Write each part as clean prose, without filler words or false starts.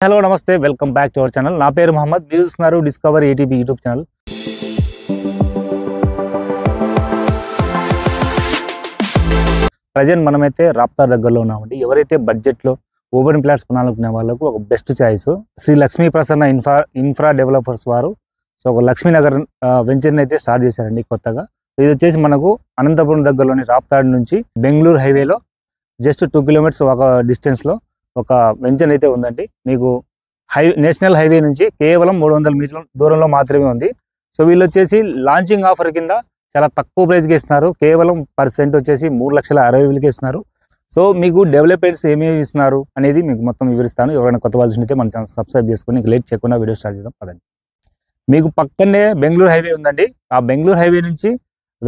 Hello నమస్తే welcome back to our channel. నా పేరు మహమ్మద్. మీరు చూస్తున్నారు discover ATB YouTube channel. Present మనమైతే రాప్తార్ దగ్గరలో ఉన్నామండి. ఎవరైతే బడ్జెట్లో ఓపెన్ ప్లాట్స్ కొనాలనుకునే వాళ్ళకు ఒక best choice Shri Lakshmi Prasanna infra developers వారు ఒక లక్ష్మీనగర్ వెంచర్ని అయితే స్టార్ట్ చేశారండి కొత్తగా. ఇది వచ్చేసి మనకు అనంతపురం దగ్గరలోని రాప్తాడ్ నుంచి బెంగళూరు హైవేలో జస్ట్ 2 కిలోమీటర్స్ ఒక డిస్టెన్స్లో ఒక వెంచర్ అయితే ఉందండి. మీకు నేషనల్ హైవే నుంచి కేవలం 300 మీటర్ల దూరంలో మాత్రమే ఉంది. సో వీళ్ళు వచ్చేసి లాంచింగ్ ఆఫర్ కింద చాలా తక్కువ ప్రైస్కి ఇస్తున్నారు. కేవలం % వచ్చేసి 3,60,000కి ఇస్తున్నారు. సో మీకు డెవలప్మెంట్స్ ఏమేమి ఇస్తున్నారు అనేది మీకు మొత్తం వివరిస్తాను. ఎవరైనా కొత్త వాళ్ళు ఉంటే మన ఛానల్ సబ్స్క్రైబ్ చేసుకుని లేట్ చేయకుండా వీడియో స్టార్ట్ చేద్దాం పదండి. మీకు పక్కనే బెంగళూరు హైవే ఉందండి. ఆ బెంగళూరు హైవే నుంచి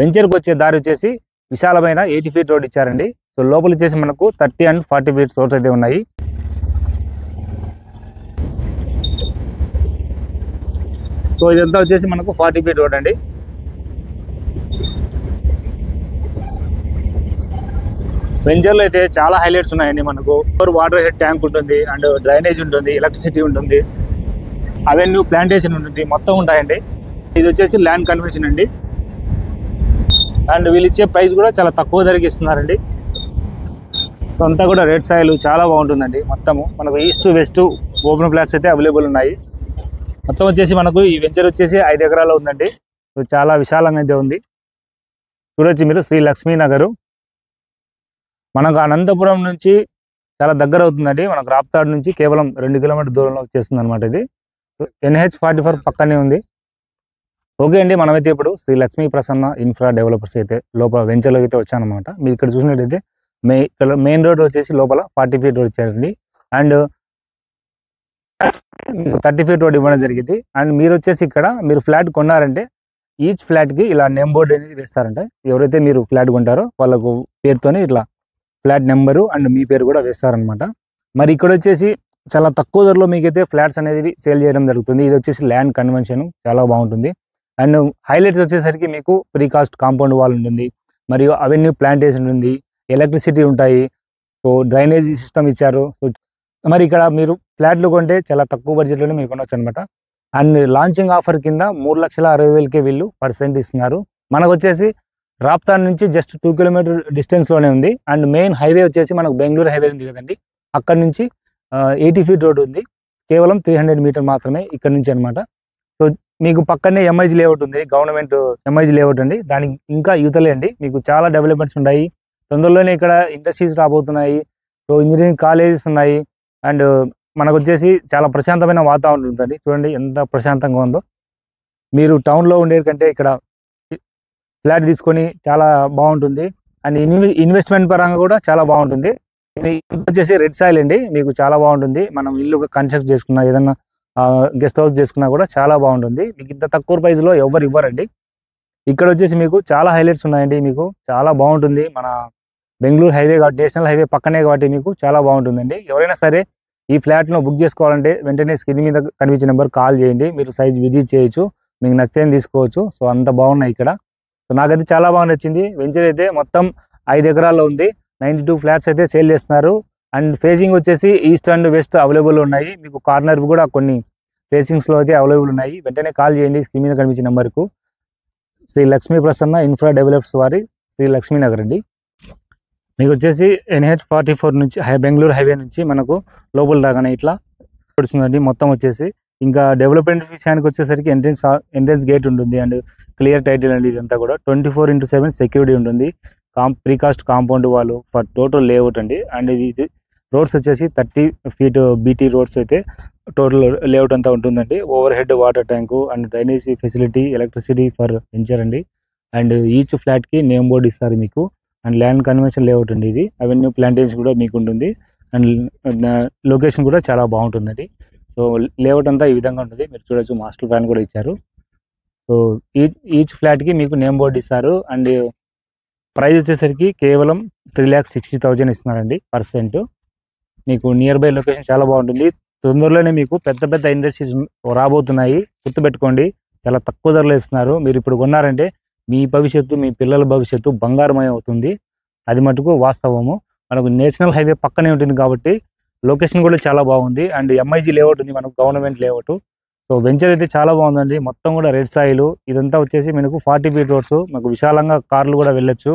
వెంచర్కి వచ్చే దారి వచ్చేసి విశాలమైన 80 ఫీట్ రోడ్ ఇచ్చారండి. సో లోపల వచ్చేసి మనకు 30 and 40 ఫీట్ రోడ్స్ అయితే ఉన్నాయి. సో ఇదంతా వచ్చేసి మనకు 40 ఫీట్ రోడ్ అండి. వెంచర్లో అయితే చాలా హైలైట్స్ ఉన్నాయండి. మనకు వాటర్ హెడ్ ట్యాంక్ ఉంటుంది, అండ్ డ్రైనేజ్ ఉంటుంది, ఎలక్ట్రిసిటీ ఉంటుంది, అవెన్యూ ప్లాంటేషన్ ఉంటుంది, మొత్తం ఉంటాయండి. ఇది వచ్చేసి ల్యాండ్ కన్వర్షన్ అండి. అండ్ వీళ్ళు ఇచ్చే ప్రైస్ కూడా చాలా తక్కువ ధరకి ఇస్తున్నారండి. సో అంతా కూడా రెడ్ సాయిల్ చాలా బాగుంటుందండి. మొత్తము మనకు ఈస్ట్ వెస్ట్ ఓపెన్ ఫ్లాట్స్ అయితే అవైలబుల్ ఉన్నాయి. మొత్తం వచ్చేసి మనకు ఈ వెంచర్ వచ్చేసి 5 ఎకరాల్లో ఉందండి. సో చాలా విశాలంగా అయితే ఉంది. చూడొచ్చు మీరు శ్రీ లక్ష్మీ నగరు. మనకు అనంతపురం నుంచి చాలా దగ్గర అవుతుందండి. మనకు రాప్తాడ్ నుంచి కేవలం 2 కిలోమీటర్ దూరంలో వచ్చేస్తుంది అనమాట. ఇది NH44 పక్కనే ఉంది. ఓకే అండి, మనమైతే ఇప్పుడు శ్రీ లక్ష్మీ ప్రసన్న ఇన్ఫ్రా డెవలపర్స్ అయితే లోపల వెంచర్లోకి అయితే వచ్చానమాట. మీరు ఇక్కడ చూసినట్టయితే ఇక్కడ మెయిన్ రోడ్ వచ్చేసి లోపల 40 ఫీట్ రోడ్ ఇచ్చారండి. అండ్ 30 ఫీట్ రోడ్ ఇవ్వడం జరిగింది. అండ్ మీరు వచ్చేసి ఇక్కడ మీరు ఫ్లాట్ కొన్నారంటే ఈచ్ ఫ్లాట్కి ఇలా నేమ్ బోర్డు అనేది వేస్తారంటే ఎవరైతే మీరు ఫ్లాట్ కొంటారో వాళ్ళకు పేరుతోనే ఇట్లా ఫ్లాట్ నెంబరు అండ్ మీ పేరు కూడా వేస్తారనమాట. మరి ఇక్కడ వచ్చేసి చాలా తక్కువ ధరలో మీకైతే ఫ్లాట్స్ అనేది సేల్ చేయడం జరుగుతుంది. ఇది వచ్చేసి ల్యాండ్ కన్వెన్షన్ చాలా బాగుంటుంది. అండ్ హైలైట్స్ వచ్చేసరికి మీకు ప్రీకాస్ట్ కాంపౌండ్ వాల్ ఉంటుంది, మరియు అవెన్యూ ప్లాంటేషన్ ఉంది, ఎలక్ట్రిసిటీ ఉంటాయి, సో డ్రైనేజీ సిస్టమ్ ఇచ్చారు. సో మరి ఇక్కడ మీరు ఫ్లాట్లు కొంటే చాలా తక్కువ బడ్జెట్లోనే మీరు కొనవచ్చు అనమాట. అండ్ లాంచింగ్ ఆఫర్ కింద 3,60,000కే వీళ్ళు % ఇస్తున్నారు. మనకు వచ్చేసి రాప్తాడ్ నుంచి జస్ట్ 2 కిలోమీటర్ డిస్టెన్స్లోనే ఉంది. అండ్ మెయిన్ హైవే వచ్చేసి మనకు బెంగళూరు హైవే ఉంది కదండి, అక్కడ నుంచి 80 ఫీట్ రోడ్ ఉంది. కేవలం 300 మీటర్ మాత్రమే ఇక్కడ నుంచి అనమాట. సో మీకు పక్కనే ఎంఐజీ లేఅవుట్ ఉంది, గవర్నమెంట్ ఎంఐజీ లేఅవుట్ అండి. దానికి ఇంకా యువతలే అండి మీకు చాలా డెవలప్మెంట్స్ ఉన్నాయి. తొందరలోనే ఇక్కడ ఇండస్ట్రీస్ రాబోతున్నాయి. సో ఇంజనీరింగ్ కాలేజెస్ ఉన్నాయి. అండ్ మనకు వచ్చేసి చాలా ప్రశాంతమైన వాతావరణం ఉంటుంది. చూడండి ఎంత ప్రశాంతంగా ఉందో. మీరు టౌన్లో ఉండే కంటే ఇక్కడ ఫ్లాట్ తీసుకొని చాలా బాగుంటుంది. అండ్ ఇన్వెస్ట్మెంట్ పరంగా కూడా చాలా బాగుంటుంది. ఇది వచ్చేసి రెడ్ సాయిల్ అండి, మీకు చాలా బాగుంటుంది. మనం ఇల్లు కన్స్ట్రక్ట్ చేసుకున్నా, ఏదన్నా గెస్ట్ హౌస్ చేసుకున్నా కూడా చాలా బాగుంటుంది. మీకు ఇంత తక్కువ ప్రైస్లో ఎవరు ఇవ్వరండి. ఇక్కడ వచ్చేసి మీకు చాలా హైలైట్స్ ఉన్నాయండి. మీకు చాలా బాగుంటుంది. మన బెంగళూరు హైవే కాబట్టి, నేషనల్ హైవే పక్కనే కాబట్టి మీకు చాలా బాగుంటుందండి. ఎవరైనా సరే ఈ ఫ్లాట్ను బుక్ చేసుకోవాలంటే వెంటనే స్క్రీన్ మీద కనిపించే నెంబర్ కాల్ చేయండి. మీరు సైజ్ విజిట్ చేయొచ్చు, మీకు నచ్చితే తీసుకోవచ్చు. సో అంత బాగున్నాయి ఇక్కడ. సో నాకైతే చాలా బాగా నచ్చింది. వెంచర్ అయితే మొత్తం 5 ఎకరాల్లో ఉంది. 92 ఫ్లాట్స్ అయితే సేల్ చేస్తున్నారు. అండ్ ఫేసింగ్ వచ్చేసి ఈస్ట్ అండ్ వెస్ట్ అవైలబుల్ ఉన్నాయి. మీకు కార్నర్ కూడా కొన్ని ఫేసింగ్స్లో అయితే అవైలబుల్ ఉన్నాయి. వెంటనే కాల్ చేయండి స్క్రీన్ మీద కనిపించే నెంబర్కు. శ్రీ లక్ష్మీ ప్రసన్న ఇన్ఫ్రా డెవలపర్స్ వారి శ్రీ లక్ష్మీ నగర్ అండి. మీకు వచ్చేసి NH44 నుంచి బెంగళూరు హైవే నుంచి మనకు లోపల రాగానే ఇట్లా పడుతుందండి. మొత్తం వచ్చేసి ఇంకా డెవలప్మెంట్ విషయానికి వచ్చేసరికి ఎంట్రెన్స్ గేట్ ఉంటుంది. అండ్ క్లియర్ టైటిల్ అండి. ఇదంతా కూడా 24/7 సెక్యూరిటీ ఉంటుంది. ప్రీకాస్ట్ కాంపౌండ్ వాళ్ళు ఫర్ టోటల్ లేఅవుట్ అండి. అండ్ ఇది రోడ్స్ వచ్చేసి 30 ఫీట్ బీటీ రోడ్స్ అయితే టోటల్ లేఅవుట్ అంతా ఉంటుందండి. Over head water tank and drainage facility, electricity for venture అండి. అండ్ ఈచ్ ఫ్లాట్కి నేమ్ బోర్డు ఇస్తారు మీకు. అండ్ ల్యాండ్ కన్వెన్షన్ లేఅవుట్ అండి ఇది. అవెన్యూ ప్లాంటేషన్ కూడా మీకు ఉంటుంది. అండ్ లొకేషన్ కూడా చాలా బాగుంటుందండి. సో లేఅవుట్ అంతా ఈ విధంగా ఉంటుంది. మీరు చూడొచ్చు, మాస్టర్ ప్లాన్ కూడా ఇచ్చారు. సో ఈచ్ ఫ్లాట్కి మీకు నేమ్ బోర్డు ఇస్తారు. అండ్ ప్రైస్ వచ్చేసరికి కేవలం 3,60,000 ఇస్తున్నారండి %. మీకు నియర్ బై లొకేషన్ చాలా బాగుంటుంది. తొందరలోనే మీకు పెద్ద పెద్ద ఇండస్ట్రీస్ రాబోతున్నాయి, గుర్తుపెట్టుకోండి. చాలా తక్కువ ధరలో ఇస్తున్నారు. మీరు ఇప్పుడు కొన్నారంటే మీ భవిష్యత్తు, మీ పిల్లల భవిష్యత్తు బంగారమయం అవుతుంది. అది మటుకు వాస్తవము. మనకు నేషనల్ హైవే పక్కనే ఉంటుంది కాబట్టి లొకేషన్ కూడా చాలా బాగుంది. అండ్ ఎంఐజీ లేఅవుట్ ఉంది మనకు, గవర్నమెంట్ లేఅవుట్. సో వెంచర్ అయితే చాలా బాగుందండి. మొత్తం కూడా రెడ్ సాయిల్. ఇదంతా వచ్చేసి మనకు 40 ఫీట్ రోడ్స్, మనకు విశాలంగా కార్లు కూడా వెళ్ళొచ్చు.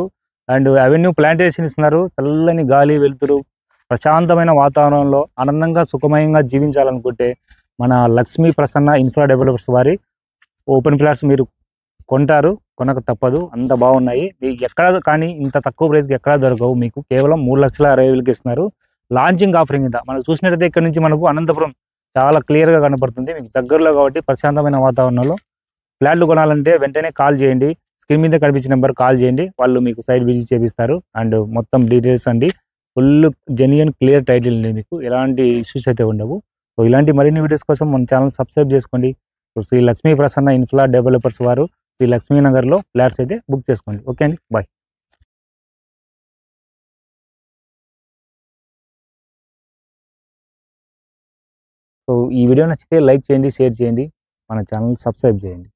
అండ్ అవెన్యూ ప్లాంటేషన్ ఇస్తున్నారు. చల్లని గాలి, వెలుతురు, ప్రశాంతమైన వాతావరణంలో ఆనందంగా సుఖమయంగా జీవించాలనుకుంటే మన లక్ష్మీ ప్రసన్న ఇన్ఫ్రా డెవలపర్స్ వారి ఓపెన్ ఫ్లాట్స్ మీరు కొంటారు, కొనక తప్పదు. అంత బాగున్నాయి. మీకు ఎక్కడ కానీ ఇంత తక్కువ ప్రైస్కి ఎక్కడా దొరకవు. మీకు కేవలం 3,60,000కి ఇస్తున్నారు. లాంచింగ్ ఆఫరింగ్ ఇంత మనకు చూసినట్టయితే ఇక్కడ నుంచి మనకు అనంతపురం చాలా క్లియర్గా కనపడుతుంది. మీకు దగ్గరలో కాబట్టి ప్రశాంతమైన వాతావరణంలో ఫ్లాట్లు కొనాలంటే వెంటనే కాల్ చేయండి. స్క్రీన్ మీద కనిపించిన నెంబర్ కాల్ చేయండి. వాళ్ళు మీకు సైట్ విజిట్ చేపిస్తారు. అండ్ మొత్తం డీటెయిల్స్ అండి, ఫుల్ జెన్యున్ క్లియర్ టైటిల్ అండి, మీకు ఎలాంటి ఇష్యూస్ అయితే ఉండవు. సో ఇలాంటి మరిన్ని వీడియోస్ కోసం మన ఛానల్ సబ్స్క్రైబ్ చేసుకోండి. So Shri Lakshmi Prasanna infra developers వారు శ్రీ లక్ష్మీనగర్లో ఫ్లాట్స్ అయితే బుక్ చేసుకోండి. ఓకే అండి, బాయ్. సో ఈ వీడియో నచ్చితే లైక్ చేయండి, షేర్ చేయండి, మన ఛానల్ సబ్స్క్రైబ్ చేయండి.